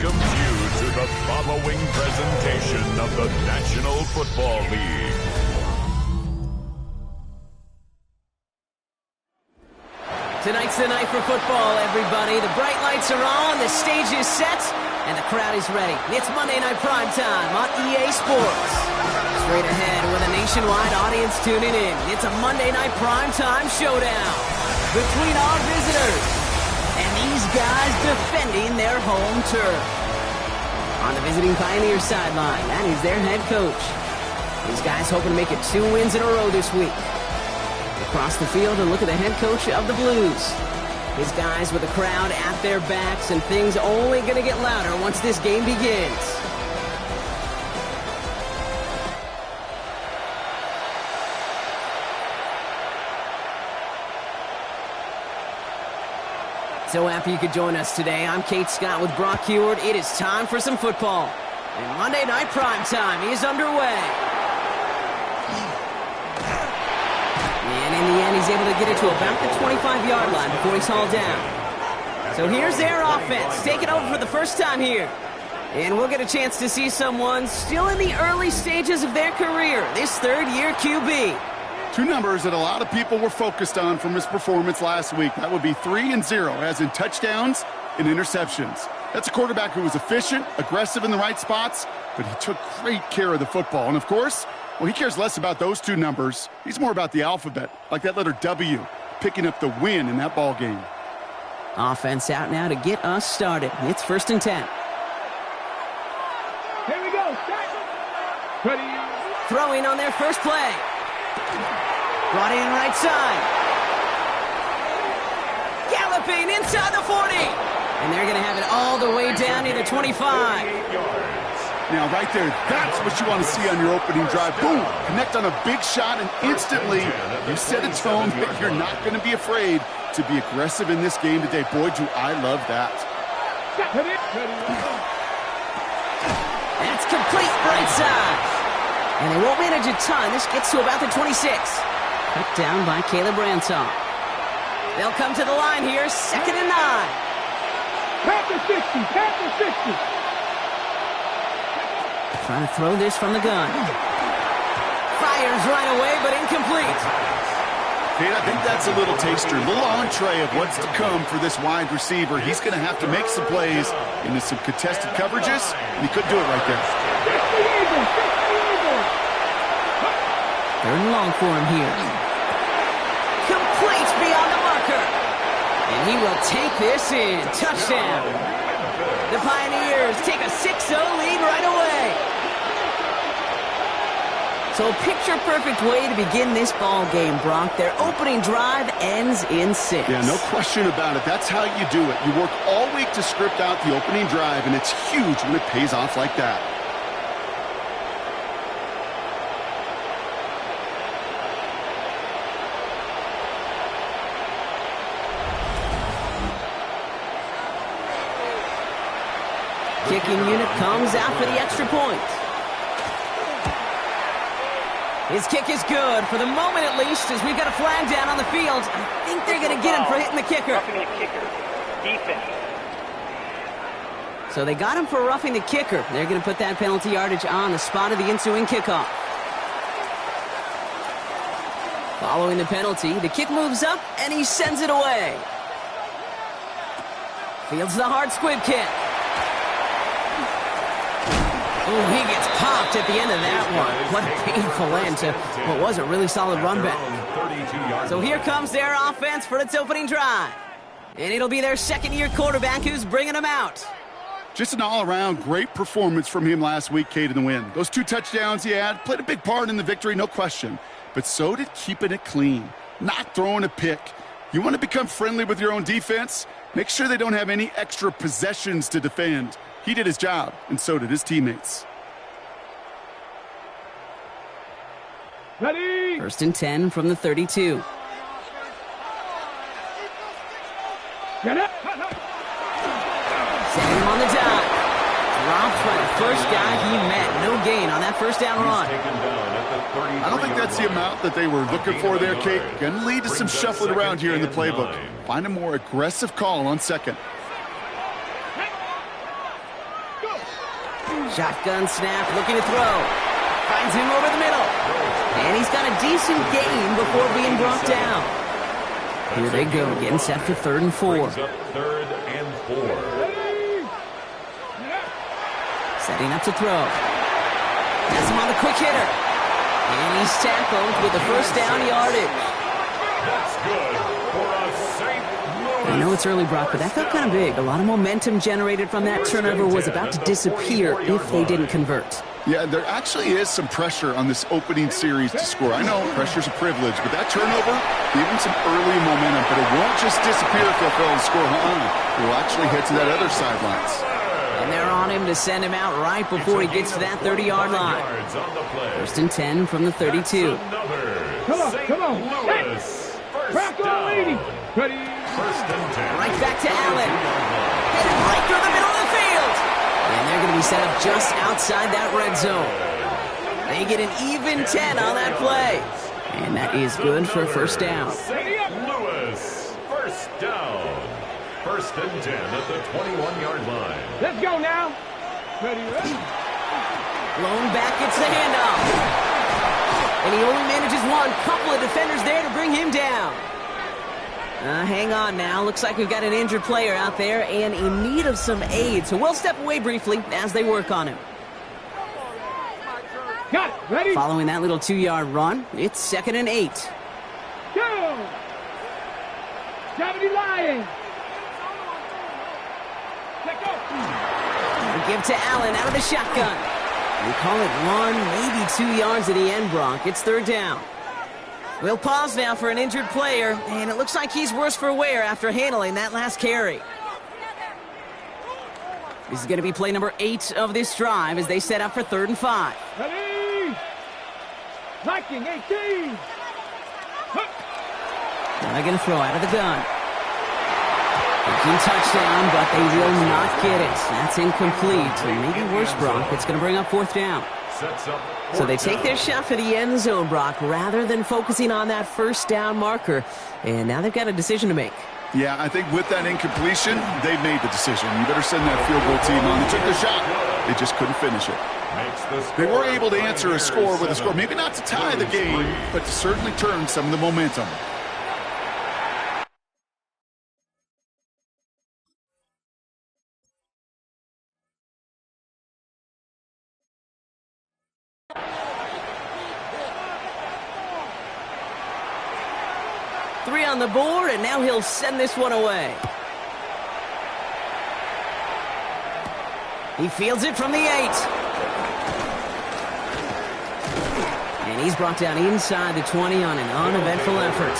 welcomes you to the following presentation of the National Football League. Tonight's the night for football, everybody. The bright lights are on, the stage is set, and the crowd is ready. It's Monday Night Primetime on EA Sports. Straight ahead with a nationwide audience tuning in. It's a Monday Night Primetime showdown between our visitors and these guys defending their home turf. On the visiting Pioneer sideline, that is their head coach. These guys hoping to make it 2 wins in a row this week. Across the field, and look at the head coach of the Blues. His guys with the crowd at their backs, and things only going to get louder once this game begins. So happy you could join us today. I'm Kate Scott with Brock Heward. It is time for some football. And Monday Night Primetime is underway. And in the end, he's able to get it to about the 25-yard line before he's hauled down. So here's their offense, taking over for the first time here. And we'll get a chance to see someone still in the early stages of their career, this third-year QB. Two numbers that a lot of people were focused on from his performance last week. That would be 3 and 0, as in touchdowns and interceptions. That's a quarterback who was efficient, aggressive in the right spots, but he took great care of the football. And, of course, well, he cares less about those two numbers. He's more about the alphabet, like that letter W, picking up the win in that ball game. Offense out now to get us started. It's 1st and 10. Here we go. Ready. Throwing on their first play. Brought in right side. Galloping inside the 40. And they're going to have it all the way down to the 25. Now, right there, that's what you want to see on your opening drive. Boom! Connect on a big shot, and instantly you set a tone that you're not going to be afraid to be aggressive in this game today. Boy, do I love that. That's complete right side. And they won't manage a ton. This gets to about the 26. Cut down by Caleb Ransom. They'll come to the line here, 2nd and 9. Panther 60, Panther 60. Trying to throw this from the gun. Fires right away, but incomplete. Kate, I think that's a little taster, a little entree of what's to come for this wide receiver. He's going to have to make some plays into some contested coverages, and he couldn't do it right there. 3rd and long for him here. Complete beyond the marker. And he will take this in. Touchdown. The Pioneers take a 6-0 lead right away. So picture-perfect way to begin this ball game, Brock. Their opening drive ends in 6. Yeah, no question about it. That's how you do it. You work all week to script out the opening drive, and it's huge when it pays off like that. Kicking unit comes out for the extra point. His kick is good, for the moment at least, as we've got a flag down on the field. I think they're going to get him for hitting the kicker. Roughing the kicker. Defense. So they got him for roughing the kicker. They're going to put that penalty yardage on the spot of the ensuing kickoff. Following the penalty, the kick moves up, and he sends it away. Fields the hard squib kick. Oh, he gets popped at the end of that one. What a painful end to what was a really solid run back. So here comes their offense for its opening drive. And it'll be their 2nd-year quarterback who's bringing them out. Just an all-around great performance from him last week, Kate, in the win. Those 2 touchdowns he had played a big part in the victory, no question. But so did keeping it clean, not throwing a pick. You want to become friendly with your own defense? Make sure they don't have any extra possessions to defend. He did his job, and so did his teammates. Ready. 1st and 10 from the 32. Get it. Setting him on the dot. Dropped by the first guy he met. No gain on that first down run. I don't think that's the amount that they were looking for there, Kate. Going to lead to some shuffling around here in the playbook. Find a more aggressive call on 2nd. Shotgun snap, looking to throw. Finds him over the middle. And he's got a decent gain before being brought down. Here they go, getting set for 3rd and 4. Brings up 3rd and 4. Setting up to throw. Has him on the quick hitter. And he's tackled with the first down yardage. That's good for a St. Louis. I know it's early, Brock, but that felt kind of big. A lot of momentum generated from that turnover was about to disappear if they didn't convert. Yeah, there actually is some pressure on this opening series to score. I know pressure's a privilege, but that turnover gave them some early momentum, but it won't just disappear if they'll fail to score. It will actually head to that other sidelines. And they're on him to send him out right before he gets to that 30-yard line. 1st and 10 from the 32. Come on. Back on, lady. Ready. 1st and 10. Right back to Allen. Headed right through the middle of the field. And they're going to be set up just outside that red zone. They get an even 10 on that play. And that is good for a 1st down. St. Louis, 1st down. 1st and 10 at the 21-yard line. Let's go now. Ready. Blown back, gets the handoff. And he only manages one. Couple of defenders there to bring him down. Hang on now. Looks like we've got an injured player out there and in need of some aid. So we'll step away briefly as they work on him. Got it. Ready. Following that little 2-yard run, it's 2nd and 8. Go. Gravity lying. Let go. We give to Allen out of the shotgun. We call it 1, maybe 2 yards at the end, Brock. It's 3rd down. We'll pause now for an injured player, and it looks like he's worse for wear after handling that last carry. This is going to be play number 8 of this drive as they set up for 3rd and 5. Ready. Viking 18. Now they're going to throw out of the gun. Thinking touchdown, but they will not get it. That's incomplete. And maybe worse, Brock. It's going to bring up 4th down. So they take their shot for the end zone, Brock, rather than focusing on that 1st down marker. And now they've got a decision to make. Yeah, I think with that incompletion, they've made the decision. You better send that field goal team on. They took their shot. They just couldn't finish it. They were able to answer a score with a score. Maybe not to tie the game, but to certainly turn some of the momentum. Three on the board, and now he'll send this one away. He fields it from the 8. And he's brought down inside the 20 on an uneventful effort.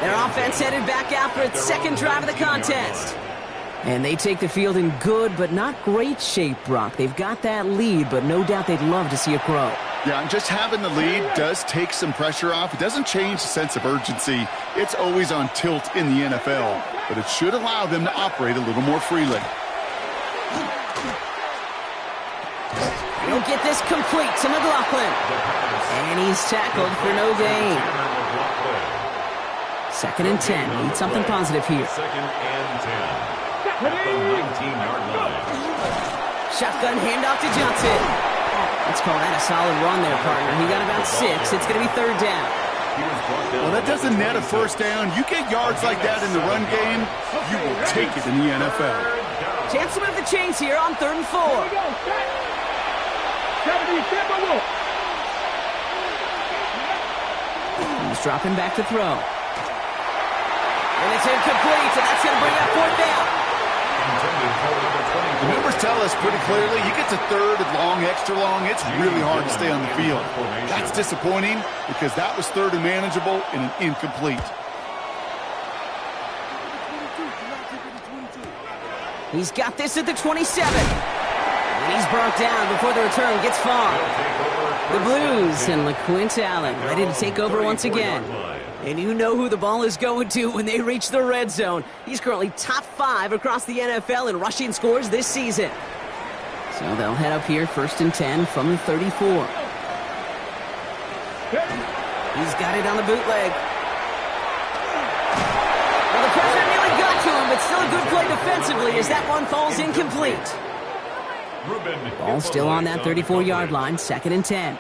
Their offense headed back out for its 2nd drive of the contest. And they take the field in good but not great shape, Brock. They've got that lead, but no doubt they'd love to see it grow. Yeah, and just having the lead does take some pressure off. It doesn't change the sense of urgency. It's always on tilt in the NFL, but it should allow them to operate a little more freely. He'll get this complete to McLaughlin. And he's tackled for no gain. 2nd and 10. Need something positive here. 2nd and 10. At the 19-yard line. Shotgun handoff to Johnson. Let's call that a solid run there, partner. He got about 6. It's going to be 3rd down. Well, that doesn't net a 1st down. You get yards like that in the run game, you will take it in the NFL. Chance to move the chains here on 3rd and 4. Here we go. He's dropping back to throw. And it's incomplete, and that's going to bring up 4th down. The numbers tell us pretty clearly, you get to 3rd and long, extra long, it's really hard to stay on the field. That's disappointing because that was 3rd and manageable and an incomplete. He's got this at the 27. And he's brought down before the return gets far. The Blues and LaQuint Allen ready to take over once again. And you know who the ball is going to when they reach the red zone. He's currently top 5 across the NFL in rushing scores this season. So they'll head up here 1st and 10 from the 34. He's got it on the bootleg. Well, the pressure nearly got to him, but still a good play defensively as that one falls incomplete. Ball still on that 34-yard line, 2nd and 10.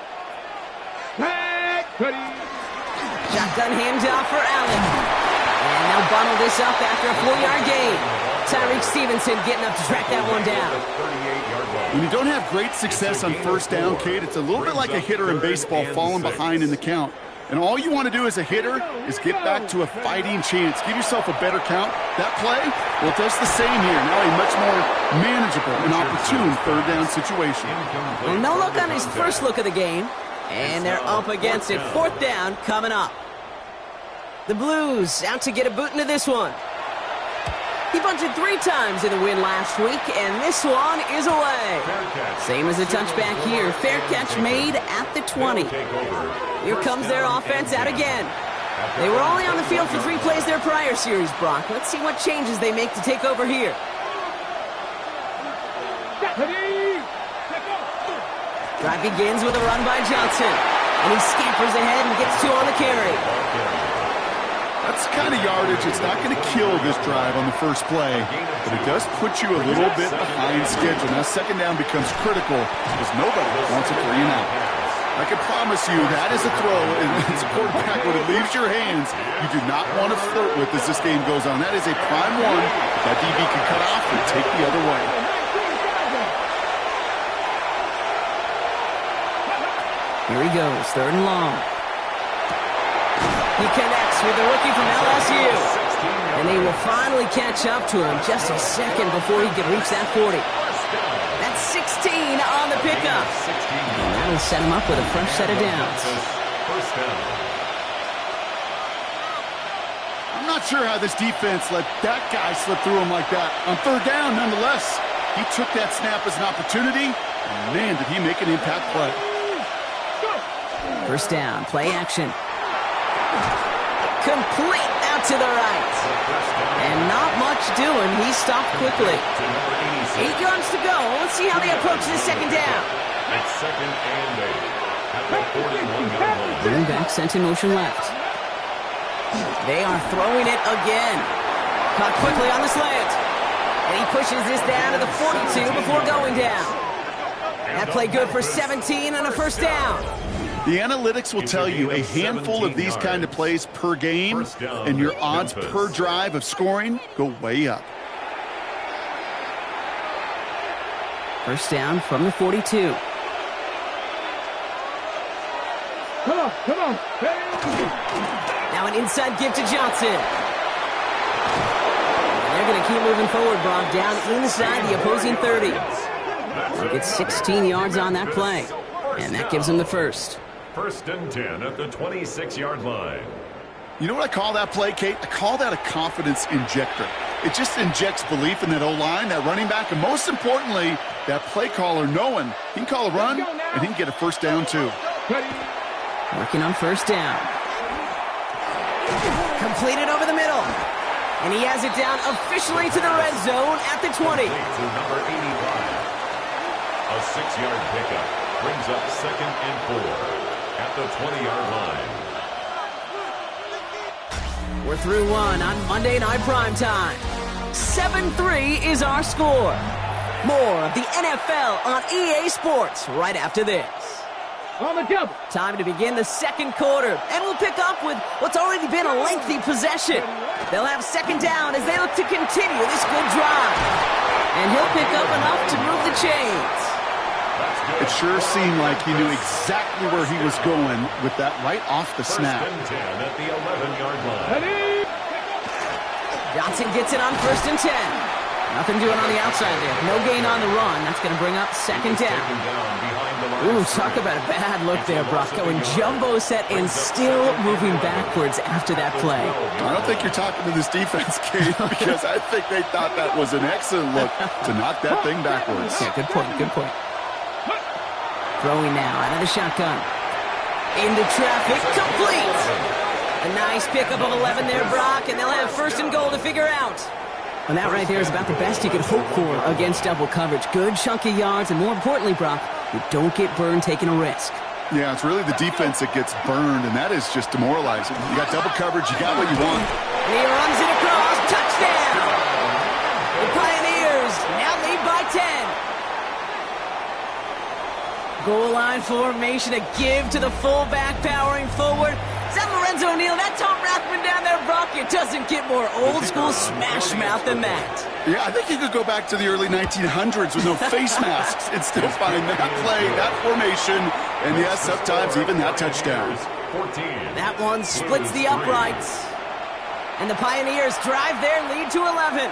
Shotgun handoff for Allen. And they'll bundle this up after a 4-yard gain. Tyreek Stevenson getting up to track that one down. When you don't have great success on first down, Kate, it's a little bit like a hitter in baseball falling behind in the count. And all you want to do as a hitter is get back to a fighting chance. Give yourself a better count. That play, well, it does the same here. Now a much more manageable and opportune 3rd down situation. Well, no look on his first look of the game. And they're up against it. 4th down coming up. The Blues out to get a boot into this one. He bunted 3 times in the win last week, and this one is away. Same as a touchback here. Fair catch made at the 20. Here comes their offense out again. They were only on the field for 3 plays their prior series, Brock. Let's see what changes they make to take over here. Drive begins with a run by Johnson, and he scampers ahead and gets 2 on the carry. That's the kind of yardage. It's not going to kill this drive on the first play, but it does put you a little bit behind schedule. Now, 2nd down becomes critical because nobody wants a 3 and out. I can promise you that is a throw, and as a quarterback, when it leaves your hands, you do not want to flirt with as this game goes on. That is a prime one that DB can cut off and take the other way. Here he goes, 3rd and long. He connects with the rookie from LSU. And they will finally catch up to him just a second before he can reach that 40. That's 16 on the pickup. And that'll set him up with a fresh set of downs. I'm not sure how this defense let that guy slip through him like that. On 3rd down, nonetheless, he took that snap as an opportunity, and man, did he make an impact play. 1st down, play action. Complete out to the right. And not much doing. He stopped quickly. 8 yards to go. Let's see how they approach this 2nd down. It's 2nd and 8. At the 41-yard line. Running back sent in motion left. They are throwing it again. Caught quickly on the slant. And he pushes this down to the 42 before going down. That play good for 17 and a 1st down. The analytics will tell you a handful of these kind of plays per game, and your odds per drive of scoring go way up. 1st down from the 42. Come on. Now an inside give to Johnson. And they're going to keep moving forward, Brock, down inside the opposing 30. He gets 16 yards on that play, and that gives him the 1st. 1st and 10 at the 26-yard line. You know what I call that play, Kate? I call that a confidence injector. It just injects belief in that O-line, that running back, and most importantly, that play caller knowing he can call a run and he can get a 1st down too. Working on 1st down. Completed over the middle. And he has it down officially to the red zone at the 20. To number 85. A 6-yard pickup brings up 2nd and 4. At the 20-yard line. We're through 1 on Monday Night Primetime. 7-3 is our score. More of the NFL on EA Sports right after this. On the double. Time to begin the 2nd quarter, and we'll pick up with what's already been a lengthy possession. They'll have 2nd down as they look to continue this good drive. And he'll pick up enough to move the chains. It sure seemed like he knew exactly where he was going with that right off the snap. 1st and 10 at the 11-yard line. Johnson gets it on 1st and 10. Nothing doing on the outside there. No gain on the run. That's going to bring up 2nd down. Ooh, talk about a bad look there, Brock. Going jumbo set and still moving backwards after that play. I don't think you're talking to this defense, Kate, because I think they thought that was an excellent look to knock that thing backwards. Yeah, good point, good point. Throwing now out of the shotgun. Into traffic, complete. A nice pickup of 11 there, Brock, and they'll have 1st and goal to figure out. And that right there is about the best you could hope for against double coverage. Good chunky yards, and more importantly, Brock, you don't get burned taking a risk. Yeah, it's really the defense that gets burned, and that is just demoralizing. You got double coverage, you got what you want. And he runs it across, touchdown! The Pioneers now lead by 10. Goal line formation, a give to the fullback powering forward. Is that Lorenzo Neal? That Tom Rathman down there, Brock? It doesn't get more old school smash mouth than that. Yeah, I think you could go back to the early 1900s with no face masks and still find that play, that formation, and yes, sometimes even that touchdown. That one splits the uprights. And the Pioneers drive their lead to 11.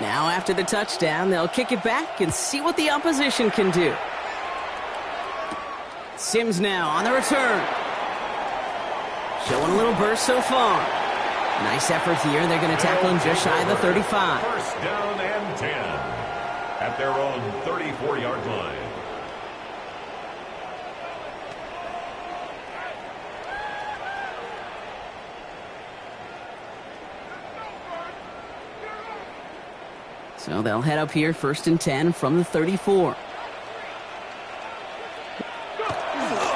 Now after the touchdown, they'll kick it back and see what the opposition can do. Sims now on the return. Showing a little burst so far. Nice effort here. They're going to tackle him just shy of the 35. First down and 10 at their own 34-yard line. So they'll head up here, 1st and 10 from the 34.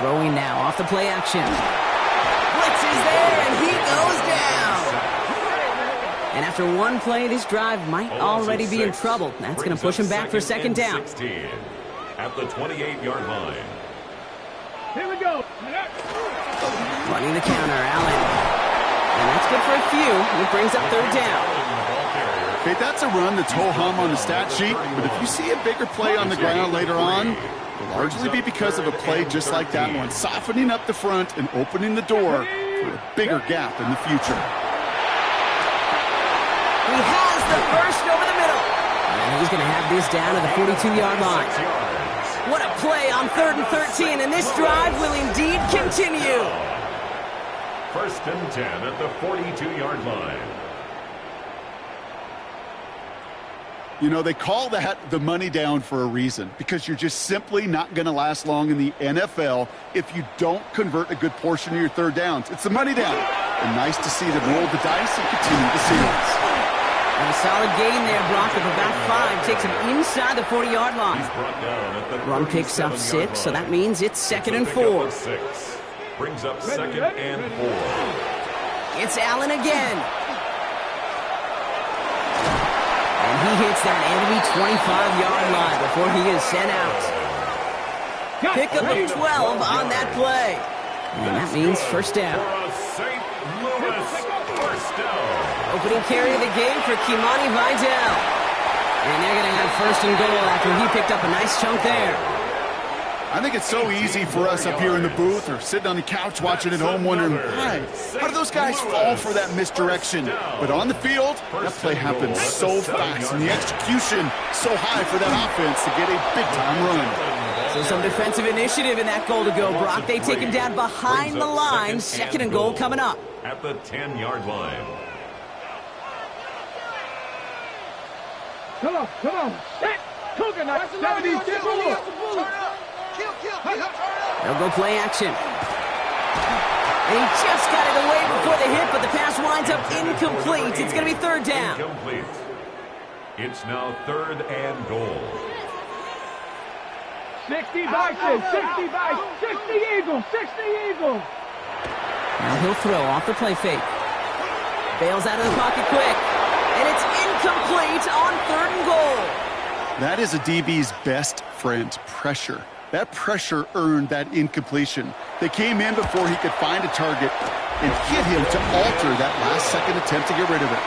Throwing now off the play action. Blitz is there, and he goes down. And after one play, this drive might already be in trouble. That's going to push him back for 2nd down. 16 at the 28-yard line. Here we go. Running the counter, Allen. And that's good for a few. It brings up 3rd down. Okay, that's a run that's ho-hum on the stat sheet, but if you see a bigger play on the ground later on, it'll largely be because of a play just like that one, softening up the front and opening the door for a bigger gap in the future. He has the first over the middle. And he's going to have this down to the 42-yard line. What a play on 3rd and 13, and this drive will indeed continue. 1st and 10 at the 42-yard line. You know, they call that the money down for a reason, because you're just simply not going to last long in the NFL if you don't convert a good portion of your 3rd downs. It's the money down. And nice to see them roll the dice and continue the series. And a solid gain there, Brock, of about 5. Takes him inside the 40-yard line. Run picks up 6, so that means it's 2nd and 4. Brings up 2nd and 4. It's Allen again. And he hits that enemy 25-yard line before he is sent out. Pickup of 12 on that play. And that means 1st down. St. Louis first down. Opening carry of the game for Kimani Vidal. And they're going to have 1st and goal after he picked up a nice chunk there. I think it's so easy for us up here in the booth or sitting on the couch watching at home wondering, why? How do those guys fall for that misdirection? But on the field, that play happens so fast, and the execution so high for that offense to get a big-time run. So some defensive initiative in that goal to go, Brock. They take him down behind the line. 2nd and goal coming up. At the 10-yard line. Come on. Set. Cooking up. 70. They'll go play action. And he just got it away before the hit, but the pass winds up incomplete. It's going to be 3rd down. Incomplete. It's now 3rd and goal. 60 Bison, 60 Bison, 60 Eagles, 60 Eagles. Now he'll throw off the play fake. Bails out of the pocket quick. And it's incomplete on 3rd and goal. That is a DB's best friend, pressure. That pressure earned that incompletion. They came in before he could find a target and hit him to alter that last-second attempt to get rid of it.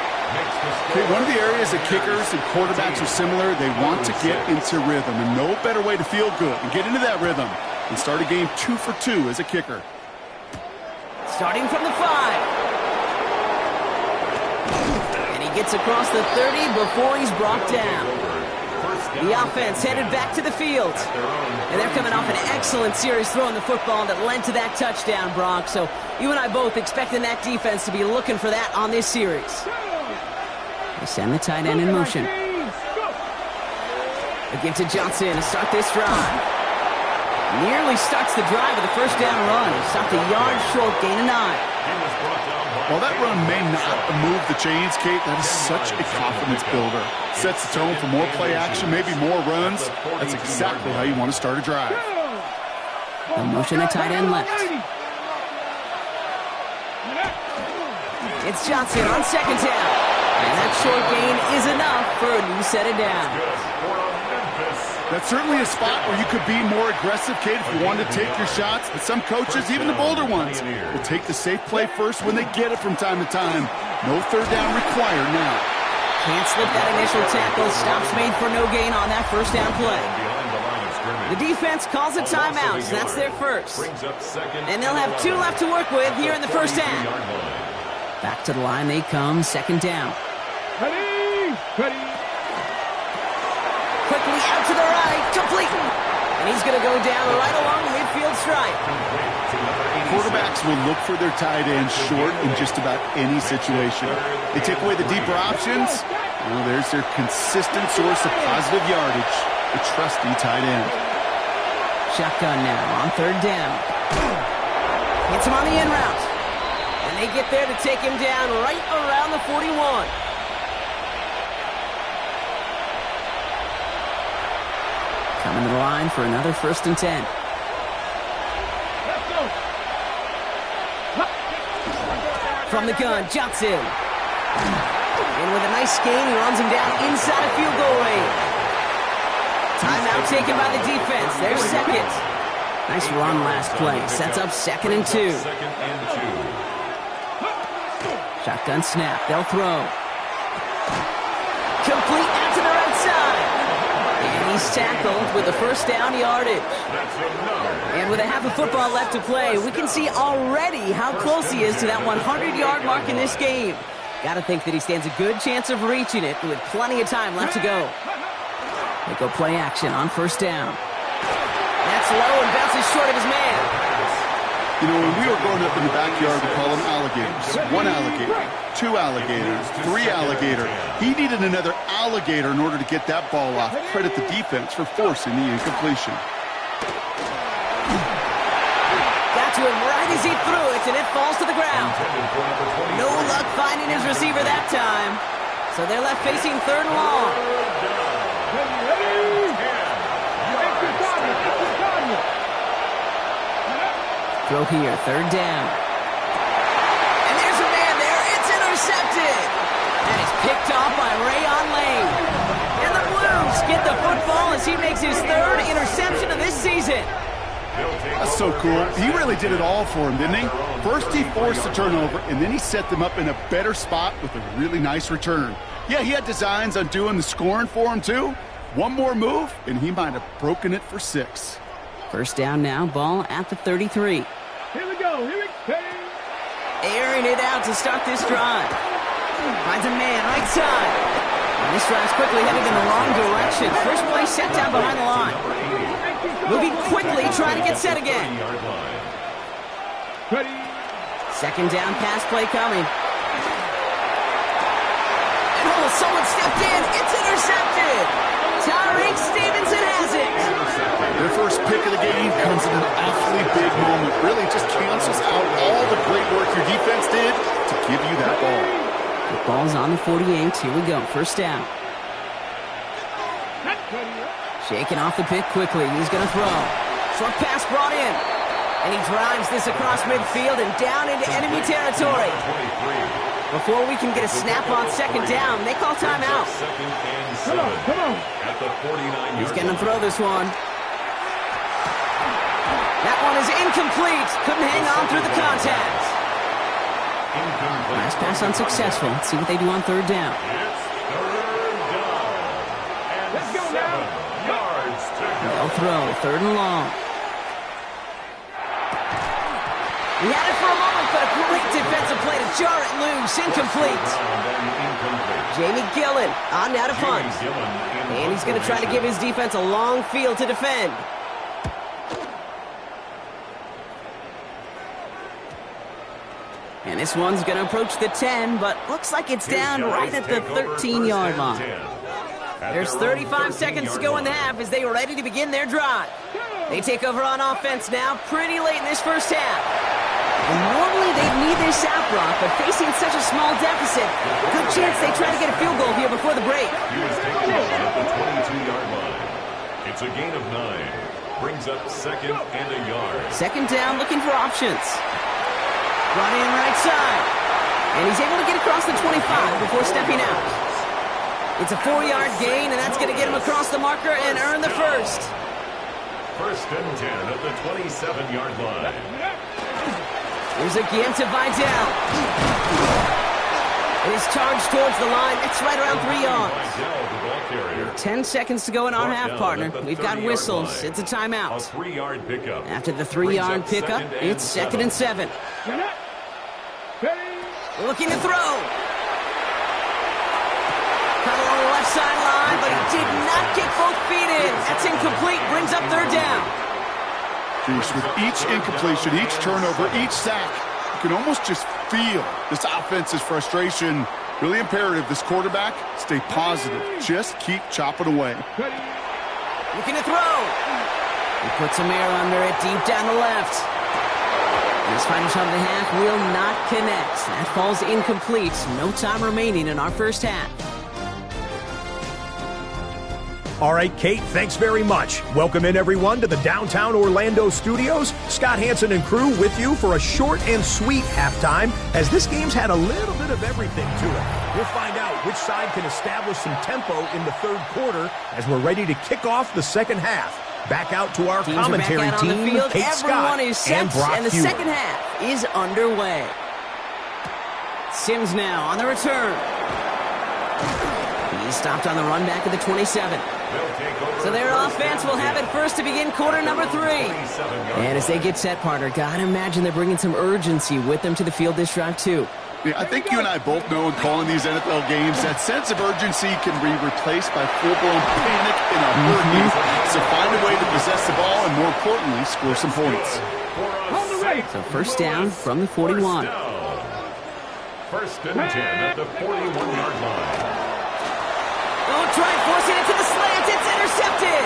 Okay, one of the areas that kickers and quarterbacks are similar, they want to get into rhythm, and no better way to feel good and get into that rhythm than start a game 2 for 2 as a kicker. Starting from the 5. And he gets across the 30 before he's brought down. The offense headed back to the field. And they're coming off an excellent series throwing the football that led to that touchdown, Brock. So you and I both expecting that defense to be looking for that on this series. They send the tight end in motion. They give to Johnson to start this drive. Nearly starts the drive with a 1st down run. Stopped a yard short, gain of 9. While that run may not move the chains, Kate, that is such a confidence builder. Sets the tone for more play action, maybe more runs. That's exactly how you want to start a drive. The motion at tight end left. It's Johnson on 2nd down. And that short gain is enough for a new set of downs. For a Memphis That's certainly a spot where you could be more aggressive, Kate, if you want to take your shots. But some coaches, even the bolder ones, will take the safe play first when they get it from time to time. No third down required now. Can't slip that initial tackle. Stops made for no gain on that first down play. The defense calls a timeout, so that's their first. And they'll have 2 left to work with here in the first half. Back to the line they come, second down. Ready. Quickly out to the right, complete. And he's going to go down right along the midfield stripe. Quarterbacks will look for their tight end short in just about any situation. They take away the deeper options. Well, there's their consistent source of positive yardage, the trusty tight end. Shotgun now on third down. Hits him on the in route. And they get there to take him down right around the 41. Coming to the line for another 1st and 10. From the gun, Johnson. And with a nice gain, he runs him down inside of field goal range. Timeout taken by the defense. Their second. Nice run last play. Sets up 2nd and 2. Shotgun snap. They'll throw. Complete out to the right side. And he's tackled with the first down yardage. And with a half of football left to play, we can see already how close he is to that 100-yard mark in this game. Got to think that he stands a good chance of reaching it with plenty of time left to go. They go play action on first down. That's low and bounces short of his man. You know, when we were growing up in the backyard, we call them alligators. 1 alligator, 2 alligators, 3 alligator. He needed another alligator in order to get that ball off. Credit the defense for forcing the incompletion. Got to him right as he threw it, and it falls to the ground. No luck finding his receiver that time. So they're left facing 3rd and long. Throw here, 3rd down. And there's a man there. It's intercepted. And it's picked off by Rayon Lane. And the Blues get the football as he makes his 3rd interception of this season. That's so cool. He really did it all for him, didn't he? First he forced the turnover, and then he set them up in a better spot with a really nice return. Yeah, he had designs on doing the scoring for him, too. One more move, and he might have broken it for 6. First down now, ball at the 33. Here we go. Airing it out to start this drive. Finds a man, right side. And this drive's quickly headed in the wrong direction. First play set down behind the line. Moving quickly, trying to get set again. Ready. Second down pass play coming. And oh, someone stepped in. It's intercepted. Tyreek Stevenson has it. Their first pick of the game comes in an awfully big moment. Really just cancels out all the great work your defense did to give you that ball. The ball's on the 48. Here we go. First down. Shaking off the pick quickly. He's going to throw. Short pass brought in. And he drives this across midfield and down into enemy territory. Before we can get a snap on second down, they call timeout. Come on. He's going to throw this one. That one is incomplete. Couldn't hang on through the contact. Last pass unsuccessful. Let's see what they do on third down. Let's go now. They'll throw, 3rd and long. He had it for a moment, but a great defensive play to jar it loose. Incomplete. Jamie Gillen on now to punt. And he's going to try to give his defense a long field to defend. And this one's going to approach the 10, but looks like it's down right at the 13-yard line. There's 35 seconds to go in the half as they are ready to begin their drive. They take over on offense now pretty late in this first half. And normally they'd need their sap rock, but facing such a small deficit, good chance they try to get a field goal here before the break. He was taken off at the 22-yard line. It's a gain of 9. Brings up 2nd and a yard. Second down, looking for options. Brought in right side. And he's able to get across the 25 before stepping out. It's a 4-yard gain, and that's going to get him across the marker and earn the first. First and 10 at the 27-yard line. Here's again to Vidal. It is charged towards the line. It's right around 3 yards. Vidal, the ball carrier. 10 seconds to go in our half, partner. We've got whistles. It's a A timeout. 3-yard pickup. After the 3-yard Brings up pickup, it's second and 7. Looking to throw. Cut along the left sideline, but he did not kick both feet in. That's incomplete. Brings up third down. Reece, with each incompletion, each turnover, each sack, you can almost just feel this offense's frustration. Really imperative this quarterback stay positive. Just keep chopping away. Looking to throw. He puts some air under it deep down the left. This final shot of the half will not connect. That falls incomplete. No time remaining in our first half. All right, Kate, thanks very much. Welcome in, everyone, to the downtown Orlando studios. Scott Hansen and crew with you for a short and sweet halftime, as this game's had a little bit of everything to it. We'll find out which side can establish some tempo in the third quarter as we're ready to kick off the second half. Back out to our Teams commentary are back out team, on the field. Kate Everyone Scott is set, and Brock and the Hewer. second half is underway. Sims now on the return. He's stopped on the run back at the 27. So their offense will have it first to begin quarter number 3. And as they get set, partner, gotta imagine they're bringing some urgency with them to the field this drive, too. Yeah, I think you and I both know in calling these NFL games that sense of urgency can be replaced by full-blown panic in a hurry. So find a way to possess the ball and, more importantly, score some points. So first down from the 41. First and 10 at the 41-yard line. Oh, try forcing it to the slant. It's intercepted.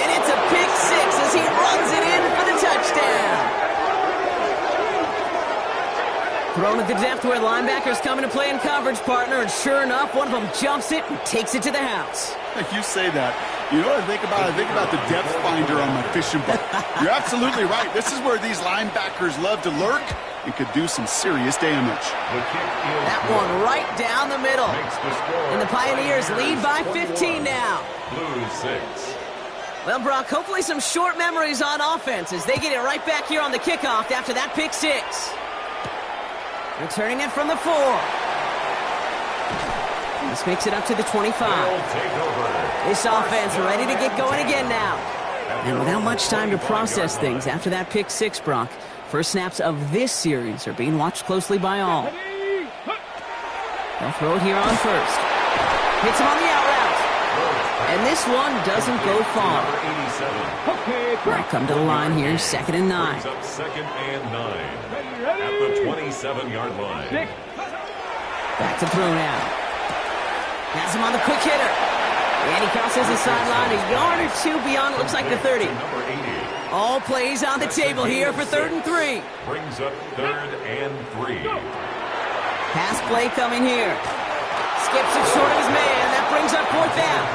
And it's a pick 6 as he runs it in for the touchdown. Thrown at the depth where linebackers come into play in coverage, partner, and sure enough, one of them jumps it and takes it to the house. You say that. You know what I think about? I think about the depth finder on my fishing boat. You're absolutely right. This is where these linebackers love to lurk and could do some serious damage. That one right down the middle. And the Pioneers lead by 15 now. Blues 6. Well, Brock, hopefully some short memories on offense as they get it right back here on the kickoff after that pick 6. Returning it from the 4. This makes it up to the 25. This offense ready to get going again now. And without much time to process things after that pick 6, Brock, first snaps of this series are being watched closely by all. They'll throw it here on first. Hits him on the out route. And this one doesn't go far. They'll come to the line here, second and 9. Second and 9 at the 27-yard line. Back to throw now. Has him on the quick hitter. And he crosses the sideline a yard or 2 beyond, it looks like the 30. All plays on the table here for third and 3. Brings up third and 3. Pass play coming here. Skips it short of his man. That brings up fourth down.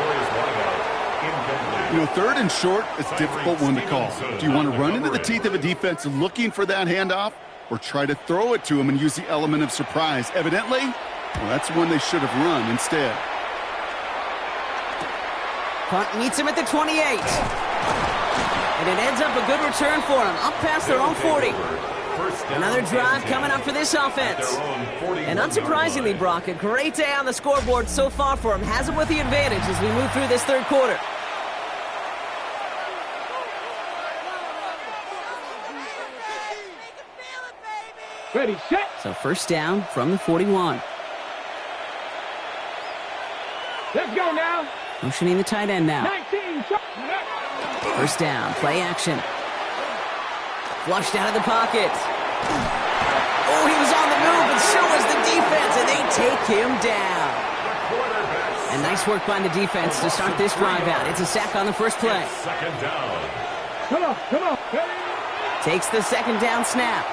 You know, third and short, it's a difficult one to call. Do you want to run into the teeth of a defense looking for that handoff, or try to throw it to him and use the element of surprise? Evidently, well, that's one they should have run instead. Punt meets him at the 28. And it ends up a good return for him, up past their own 40. Another drive coming up for this offense. And unsurprisingly, Brock, a great day on the scoreboard so far for him. Has him with the advantage as we move through this third quarter. Ready, set. So first down from the 41. Let's go now. Motioning the tight end now. 19. First down, play action. Flushed out of the pocket. Oh, he was on the move, and so was the defense, and they take him down. And nice work by the defense to start this drive out. It's a sack on the first play. Second down. Come on, come on. Takes the second down snap.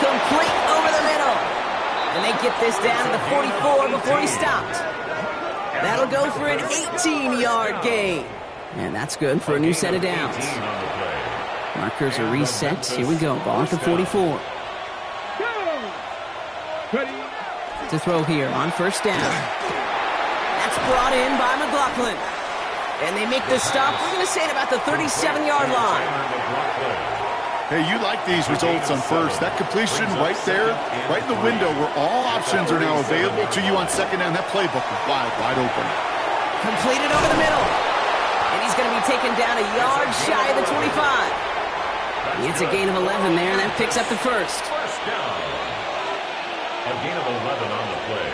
Complete over the middle. And they get this down to the 44 before he stopped. That'll go for an 18-yard gain. And that's good for a new set of downs. Markers are reset. Here we go. Ball at the 44. To throw here on first down. That's brought in by McLaughlin. And they make the stop, we're going to say, at about the 37-yard line. Hey, you like these results on first. That completion right there, right in the window where all options are now available to you on second down. That playbook is wide open. Completed over the middle. And he's going to be taken down a yard shy of the 25. It's a gain of 11 there, and that picks up the first. First down. A gain of 11 on the play.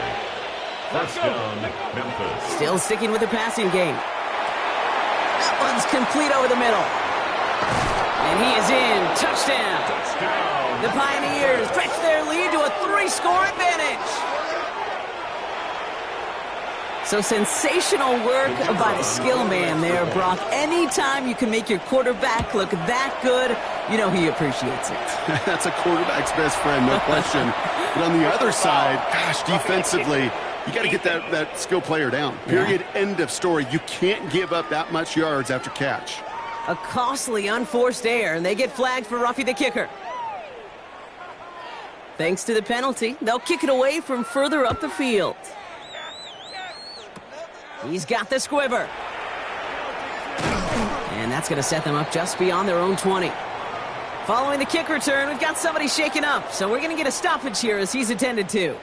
First down, Memphis. Still sticking with the passing game. That one's complete over the middle. And he is in. Touchdown. Touchdown. The Pioneers stretch their lead to a 3-score advantage. So sensational work by the skill man there, Brock. Anytime you can make your quarterback look that good, you know he appreciates it. That's a quarterback's best friend, no question. But on the other side, gosh, defensively, you got to get that skill player down. Period. Yeah. End of story. You can't give up that much yards after catch. A costly unforced error, and they get flagged for Ruffy the kicker. Thanks to the penalty, they'll kick it away from further up the field. He's got the squibber. And that's going to set them up just beyond their own 20. Following the kick return, we've got somebody shaken up, so we're going to get a stoppage here as he's attended to.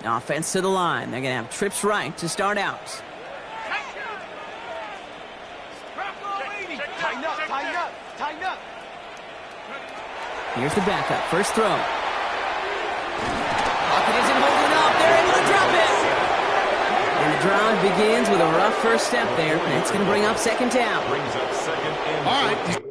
Offense to the line. They're going to have trips right to start out. Tighten up. Here's the backup. First throw. Pocket isn't holding up. They're able to drop it. And the drive begins with a rough first step there. That's going to bring up second down. Brings up second and All right.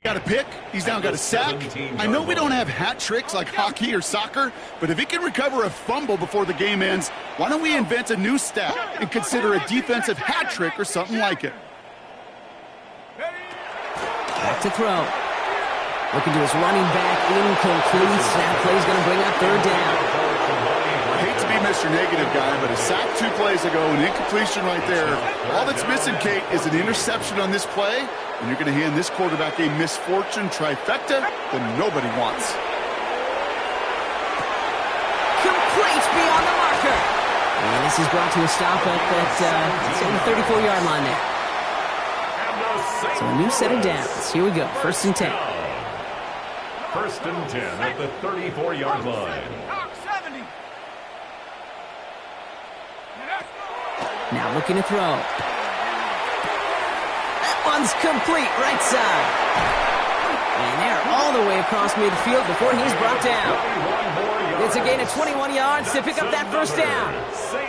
Got a pick. He's now got a sack. I know we don't have hat tricks like hockey or soccer, but if he can recover a fumble before the game ends, why don't we invent a new stat and consider a defensive hat trick or something like it? Back to throw. Looking to his running back, incomplete. Snap play's going to bring up third down. I hate to be Mr. Negative guy, but a sack 2 plays ago, an incompletion right there. All that's missing, Kate, is an interception on this play, and you're going to hand this quarterback a misfortune trifecta that nobody wants. Complete beyond the marker. And this is brought to a stop at the 34-yard line there. So a new set of downs. Here we go. First and 10. First and 10 at the 34-yard line. Now looking to throw. That one's complete, right side. And they're all the way across midfield before he's brought down. It's a gain of 21 yards to pick up that first down.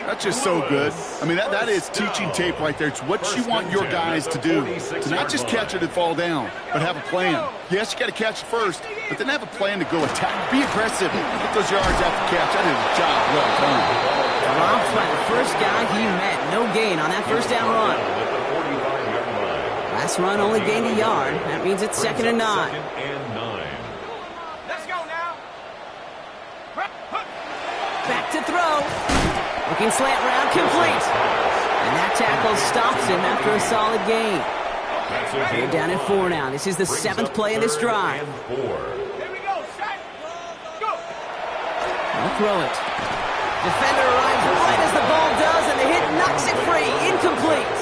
That's just so good. I mean, that is teaching tape right there. It's what you want your guys to do. To not just catch it and fall down, but have a plan. Yes, you got to catch it first, but then have a plan to go attack. Be aggressive. Get those yards after catch. That is a job well done. Dropped by the first guy he met. No gain on that first down run. Last run only gained a yard. That means it's second and 9. Let's go now. Back to throw. Looking slant round, complete. And that tackle stops him after a solid gain. They're down at 4 now. This is the 7th play of this drive. Here we go. Set. Go. They'll throw it. Defender arrives right as the ball does, and the hit knocks it free. Incomplete.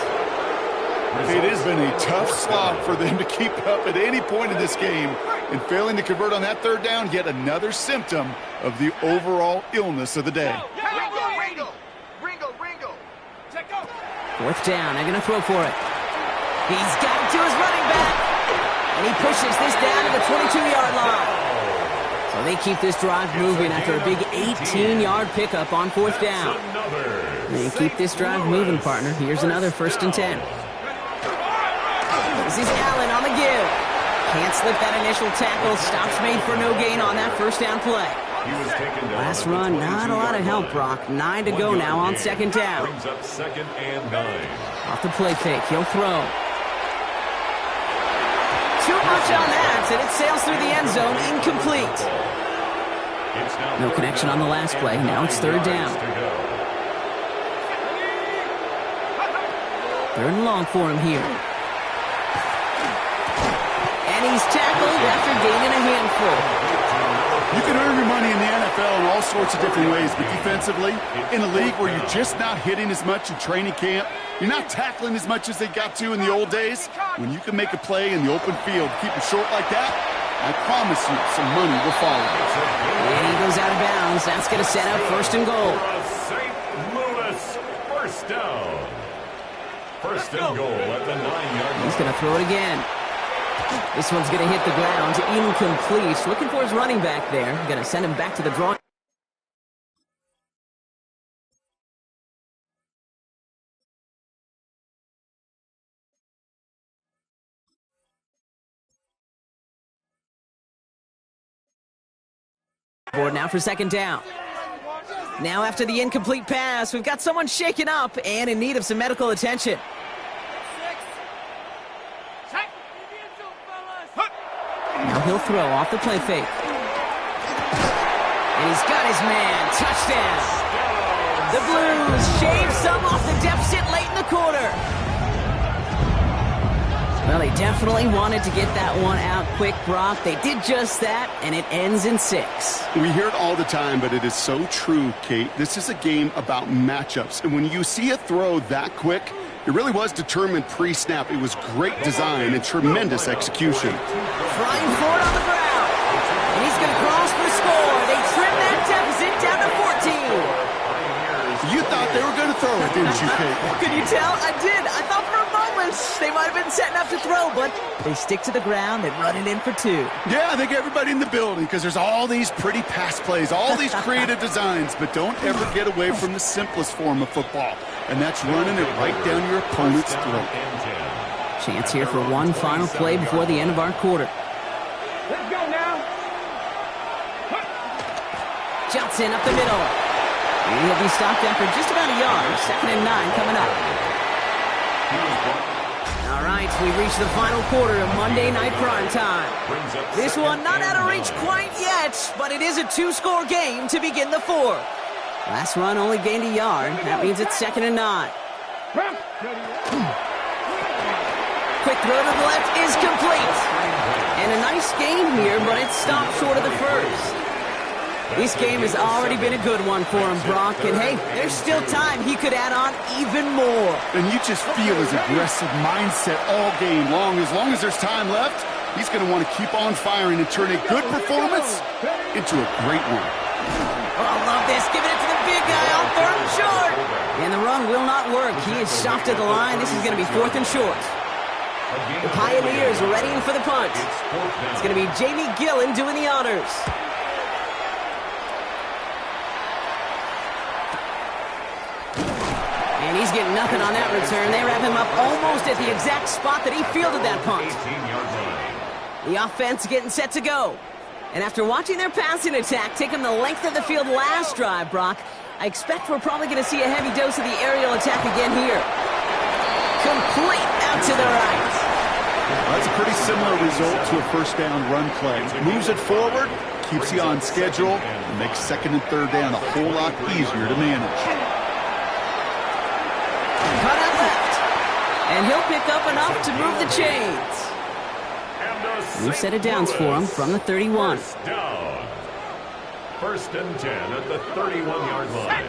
It has been a tough slog for them to keep up at any point in this game, and failing to convert on that third down, yet another symptom of the overall illness of the day. Ringo. Check go. Fourth down. They're going to throw for it. He's got it to his running back, and he pushes this down to the 22-yard line. So they keep this drive moving after a big 18-yard pickup on fourth down. They keep this drive moving, partner. Here's another first and 10. This is Allen on the give. Can't slip that initial tackle. Stops made for no gain on that first down play. Last run, not a lot of help, Brock. 9 to go now on second down. Brings up second and 9. Off the play fake, he'll throw. Too much on that, and it sails through the end zone, incomplete. No connection on the last play. Now it's third down. Third and long for him here. And he's tackled after gaining a handful. You can earn your money in the NFL in all sorts of different ways, but defensively, in a league where you're just not hitting as much in training camp, you're not tackling as much as they got to in the old days, when you can make a play in the open field, keep it short like that, I promise you some money will follow. And he goes out of bounds. That's going to set up first and goal. St. Louis, first down. First and goal at the 9-yard line. He's going to throw it again. This one's going to hit the ground, incomplete. Looking for his running back there. Going to send him back to the drawing. Board now for second down. Now after the incomplete pass, we've got someone shaken up and in need of some medical attention. Now he'll throw off the play fake. And he's got his man. Touchdown. The Blues shave some off the deficit late in the quarter. Well, they definitely wanted to get that one out quick, Brock. They did just that, and it ends in 6. We hear it all the time, but it is so true, Kate. This is a game about matchups. And when you see a throw that quick, it really was determined pre-snap. It was great design and tremendous execution. Trying for it on the ground. And he's going to cross for the score. They trim that deficit down to 14. You thought they were going to throw it, didn't you, Kate? Could you tell? I did. I thought for a moment they might have been setting up to throw, but they stick to the ground and run it in for 2. Yeah, I think everybody in the building, because there's all these pretty pass plays, all these creative designs, but don't ever get away from the simplest form of football, and that's running it right down your opponent's throat. Chance here for one final play before the end of our quarter. Let's go now. Johnson up the middle. And he'll be stopped after just about a yard. 2nd and 9 coming up. All right, we've reached the final quarter of Monday Night Prime Time. This one not out of reach quite yet, but it is a 2-score game to begin the 4th. Last run only gained a yard. That means it's 2nd and 9. Quick throw to the left is complete. And a nice gain here, but it stopped short of the first. This game has already been a good one for him, Brock. And hey, there's still time he could add on even more. And you just feel his aggressive mindset all game long. As long as there's time left, he's going to want to keep on firing and turn a good performance into a great one. Oh, I love this. Giving it to the big guy on 3rd and short. And the run will not work. He is stopped at the line. This is going to be 4th and short. The Pioneers readying for the punt. It's going to be Jamie Gillen doing the honors. And he's getting nothing on that return. They wrap him up almost at the exact spot that he fielded that punt. The offense getting set to go. And after watching their passing attack take them the length of the field last drive, Brock, I expect we're probably going to see a heavy dose of the aerial attack again here. Complete out to the right. That's a pretty similar result to a first down run play. Moves it forward, keeps you on schedule, and makes 2nd and 3rd down a whole lot easier to manage. Cut out left. And he'll pick up enough to move the chains. New set of downs for him from the 31. First and 10 at the 31-yard line.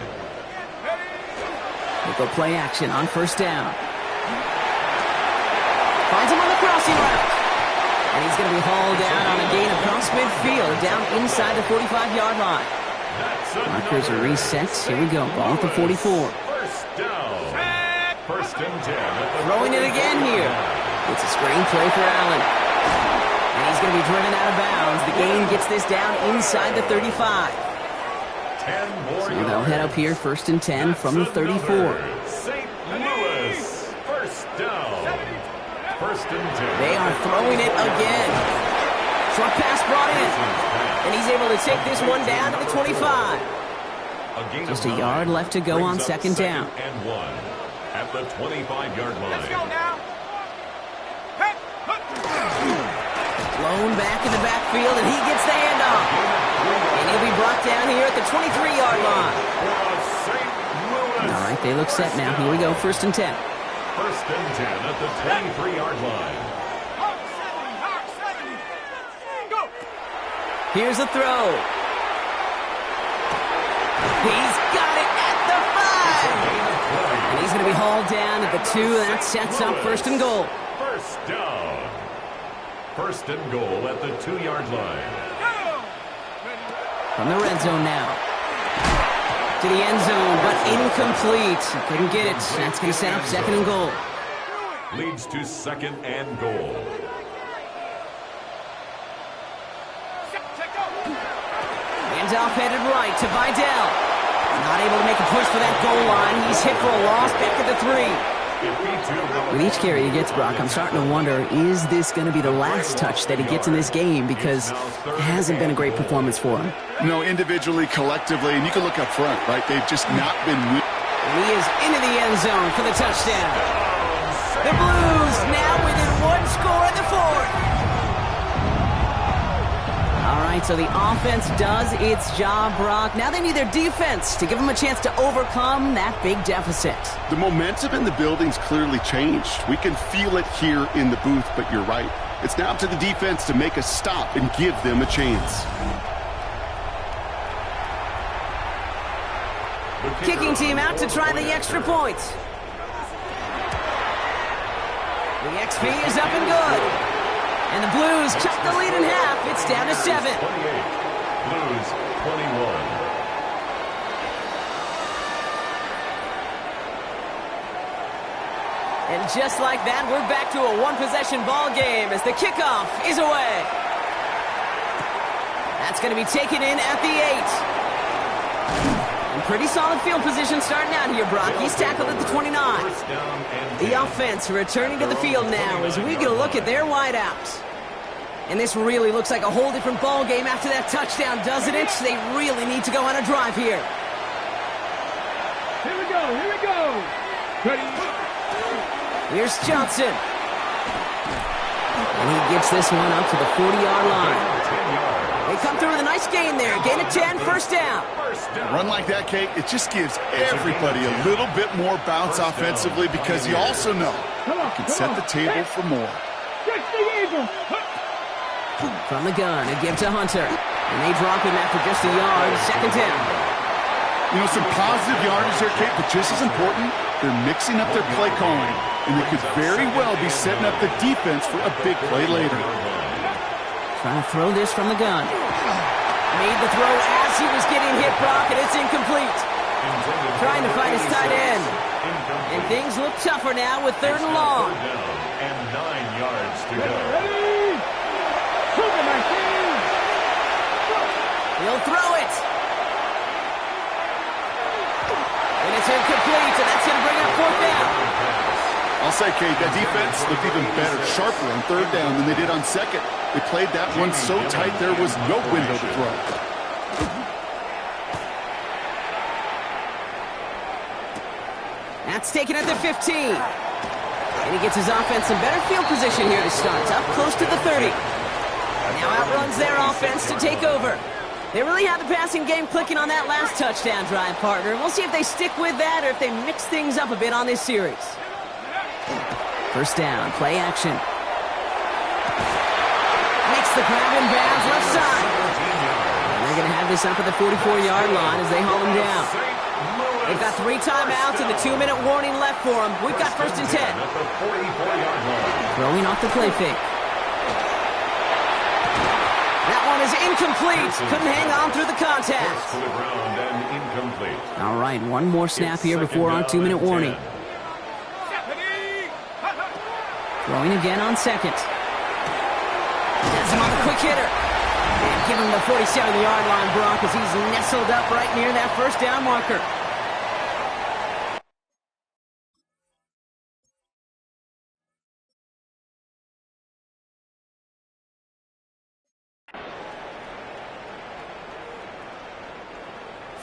We'll go play action on first down. Finds him on the crossing route. And he's going to be hauled down on a gain across midfield, down inside the 45-yard line. Markers are reset. Here we go. Ball at the 44. First down. First and 10. Throwing it again here. It's a screen play for Allen. And he's going to be driven out of bounds. The gain gets this down inside the 35. 10 more So they'll head up here, 1st and 10 from the 34. St. Louis, first down. First and 10. They are throwing it again. Short pass brought in. And he's able to take this one down to the 25. Just a yard left to go on 2nd down. And 1 at the 25-yard line. Let's go now. Blown back in the backfield, and he gets the handoff. And he'll be brought down here at the 23-yard line. All right, they look set now. Here we go, 1st and 10. First and 10 at the 23-yard line. Here's a throw. He's got it at the 5. And he's going to be hauled down at the 2. That sets up first and goal. First down. First and goal at the 2-yard line. From the red zone now. To the end zone, but incomplete. Couldn't get it. That's going to set up second and goal. Leads to second and goal. Handoff headed right to Vidal. Not able to make a push for that goal line. He's hit for a loss back at the 3. With each carry he gets, Brock, I'm starting to wonder, is this going to be the last touch that he gets in this game? Because it hasn't been a great performance for him. No, individually, collectively, and you can look up front, right? They've just not been... And he is into the end zone for the touchdown. The Blues now within 1 score in the 4th. All right, so the offense does its job, Brock. Now they need their defense to give them a chance to overcome that big deficit. The momentum in the building's clearly changed. We can feel it here in the booth, but you're right. It's now up to the defense to make a stop and give them a chance. Kicking team out to try the extra point. The XP is up and good. And the Blues cut the lead in half. It's down to 7. 28. Blues 21. And just like that, we're back to a one-possession ball game as the kickoff is away. That's going to be taken in at the 8. And pretty solid field position starting out here, Brock. He's tackled at the 29. The offense returning to the field now as we get a look at their wideouts. And this really looks like a whole different ball game after that touchdown, doesn't it? They really need to go on a drive here. Here we go, here we go. Ready? Here's Johnson. And he gets this one up to the 40-yard line. They come through with a nice gain there. Gain of 10, first down. A run like that, Kate, it just gives everybody a little bit more bounce offensively because you also know you can set the table for more. From the gun, a give to Hunter. And they drop him after just a yard. Second down. You know, some positive yardage there, Kate, but just as important, they're mixing up their play calling. And they could very well be setting up the defense for a big play later. Trying to throw this from the gun. Made the throw as he was getting hit, Brock, and it's incomplete. Trying to find his tight end. And things look tougher now with 3rd and long. And 9 yards to go. He'll throw it. And it's incomplete, and that's going to bring up 4th down. I'll say, Kate, that defense looked even better, sharper on 3rd down than they did on 2nd. They played that one so tight there was no window to throw. That's taken at the 15. And he gets his offense in better field position here to start. Up close to the 30. Now outruns their offense to take over. They really had the passing game clicking on that last touchdown drive, partner. We'll see if they stick with that or if they mix things up a bit on this series. First down, play action. Makes the grab and bounds left side. And they're going to have this up at the 44-yard line as they haul him down. They've got 3 timeouts and the 2-minute warning left for them. We've got first and 10. Throwing off the play fake. That one is incomplete. Couldn't hang on through the contact. All right, one more snap here before our 2-minute warning. Throwing again on 2nd. Has him on the quick hitter. And give him the 47-yard line, Brock, as he's nestled up right near that first down marker.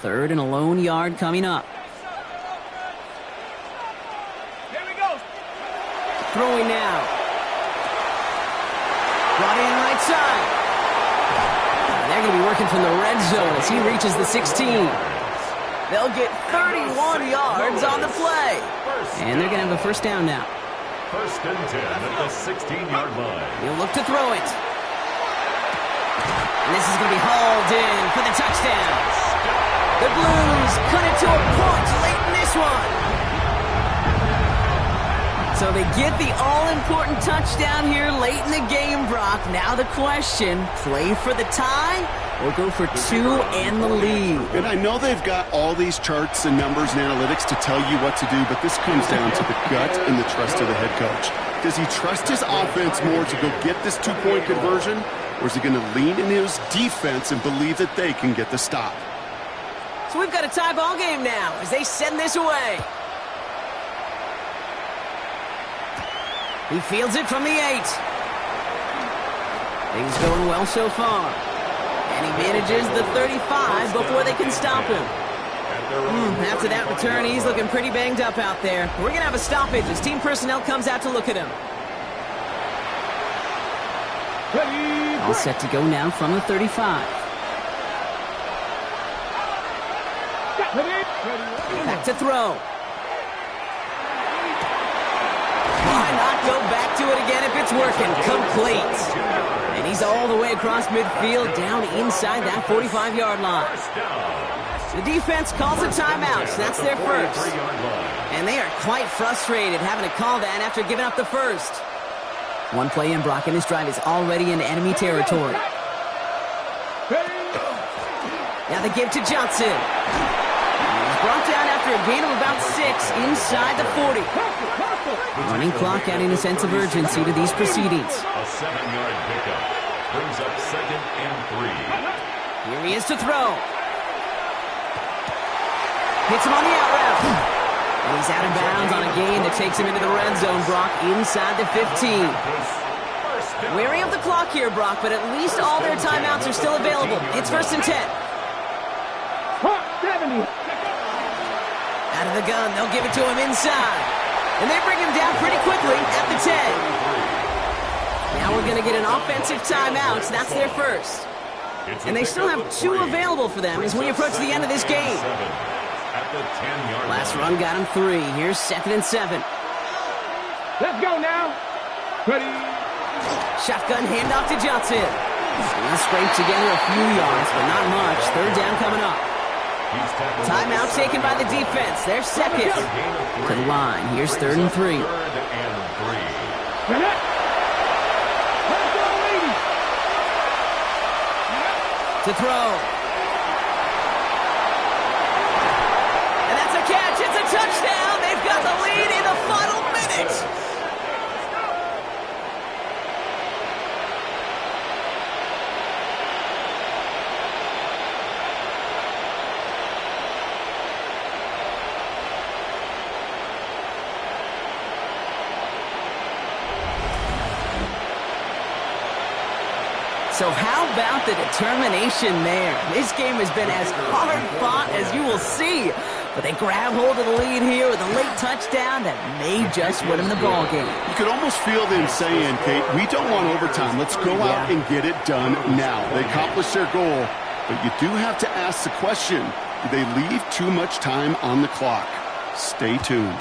Third and a lone yard coming up. Here we go. Throwing now. Brought in right side. They're going to be working from the red zone as he reaches the 16. They'll get 31 yards on the play. And they're going to have a first down now. First and 10 at the 16-yard line. He'll look to throw it. And this is going to be hauled in for the touchdown. The Blues cut it to a point late in this one. So they get the all-important touchdown here late in the game, Brock. Now the question, play for the tie or go for two and the lead? And I know they've got all these charts and numbers and analytics to tell you what to do, but this comes down to the gut and the trust of the head coach. Does he trust his offense more to go get this two-point conversion, or is he going to lean in his defense and believe that they can get the stop? So we've got a tie ball game now as they send this away. He fields it from the 8. Things going well so far. And he manages the 35 before they can stop him. After that return, he's looking pretty banged up out there. We're going to have a stoppage as team personnel comes out to look at him. All set to go now from the 35. Back to throw. Why not go back to it again if it's working? Complete. And he's all the way across midfield, down inside that 45-yard line. The defense calls a timeout. That's their first. And they are quite frustrated having to call that after giving up the first. One play in, Brock, and this drive is already in enemy territory. Now the give to Johnson. Brought down after a gain of about 6 inside the 40. Running clock adding a sense of urgency to these proceedings. A 7-yard pickup brings up 2nd and 3. Here he is to throw. Hits him on the out route. And he's out of bounds on a gain that takes him into the red zone, Brock, inside the 15. Wary of the clock here, Brock, but at least all their timeouts are still available. It's 1st and 10. 70. Out of the gun, they'll give it to him inside. And they bring him down pretty quickly at the 10. Now we're going to get an offensive timeout. That's their first. And they still have 2 available for them as we approach the end of this game. Last run got him 3. Here's 2nd and 7. Let's go now. Ready. Shotgun handoff to Johnson. He'll scrape together a few yards, but not much. 3rd down coming up. Timeout taken by the defense. They're second. To the line. Here's 3rd and 3. To throw. And that's a catch. It's a touchdown. They've got the lead in the final minute. So how about the determination there? This game has been as hard fought as you will see. But they grab hold of the lead here with a late touchdown that may just win them the ball game. You could almost feel them saying, Kate, we don't want overtime. Let's go out and get it done now. They accomplished their goal, but you do have to ask the question, do they leave too much time on the clock? Stay tuned.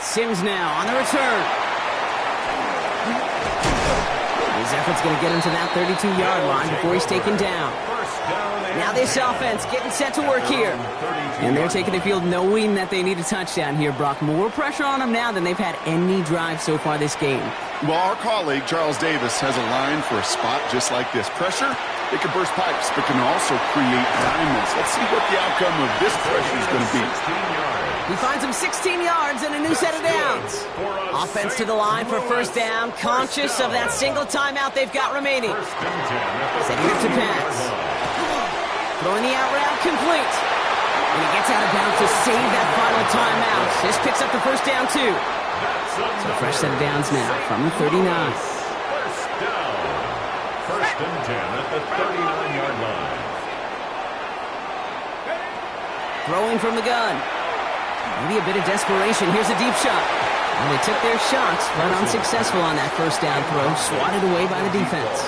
Sims now on the return. His effort's going to get him to that 32-yard line before he's taken down. Now this offense getting set to work here. And they're taking the field knowing that they need a touchdown here, Brock. More pressure on them now than they've had any drive so far this game. Well, our colleague, Charles Davis, has a line for a spot just like this. Pressure, it can burst pipes, but can also create diamonds. Let's see what the outcome of this pressure is going to be. He finds him 16 yards and a new set of downs. Offense to the line for 1st down, conscious of that single timeout they've got remaining. Setting up to pass. Throwing the out route complete. And he gets out of bounds to save that final timeout. This picks up the 1st down, too. So a fresh set of downs now from the 39. 1st down. 1st and 10 at the 39-yard line. Throwing from the gun. Maybe a bit of desperation. Here's a deep shot. And they took their shots, but unsuccessful on that 1st down throw. Swatted away by the defense.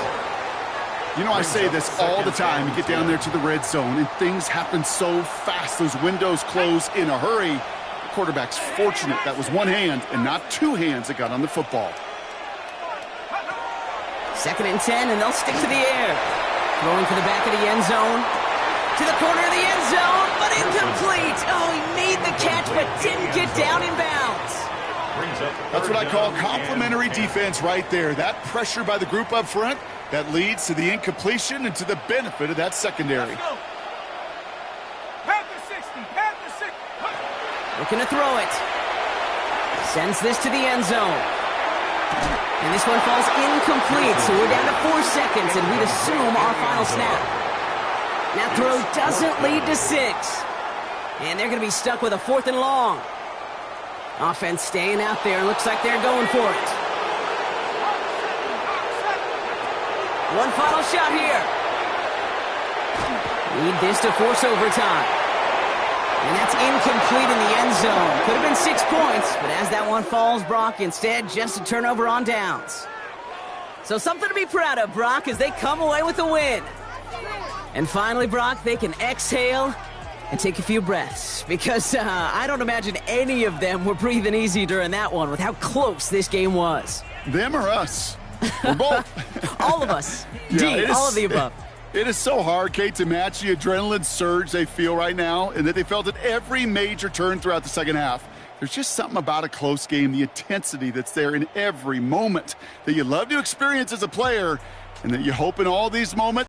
You know, I say this all the time. You get down there to the red zone, and things happen so fast. Those windows close in a hurry. The quarterback's fortunate that was one hand and not two hands that got on the football. 2nd and 10, and they'll stick to the air. Throwing to the back of the end zone. To the corner of the end zone, but incomplete. Oh, he made the catch, but didn't get down in bounds. That's what I call complimentary defense right there. That pressure by the group up front, that leads to the incompletion and to the benefit of that secondary. Looking to throw it. Sends this to the end zone. And this one falls incomplete, so we're down to 4 seconds, and we'd assume our final snap. That throw doesn't lead to 6. And they're going to be stuck with a 4th and long. Offense staying out there. Looks like they're going for it. One final shot here. Need this to force overtime. And that's incomplete in the end zone. Could have been 6 points, but as that one falls, Brock, instead just a turnover on downs. So something to be proud of, Brock, as they come away with a win. And finally, Brock, they can exhale and take a few breaths, because I don't imagine any of them were breathing easy during that one with how close this game was. Them or us? Or both? All of us. Yeah, all of the above. It is so hard, Kate, to match the adrenaline surge they feel right now and that they felt at every major turn throughout the second half. There's just something about a close game, the intensity that's there in every moment that you love to experience as a player and that you hope in all these moments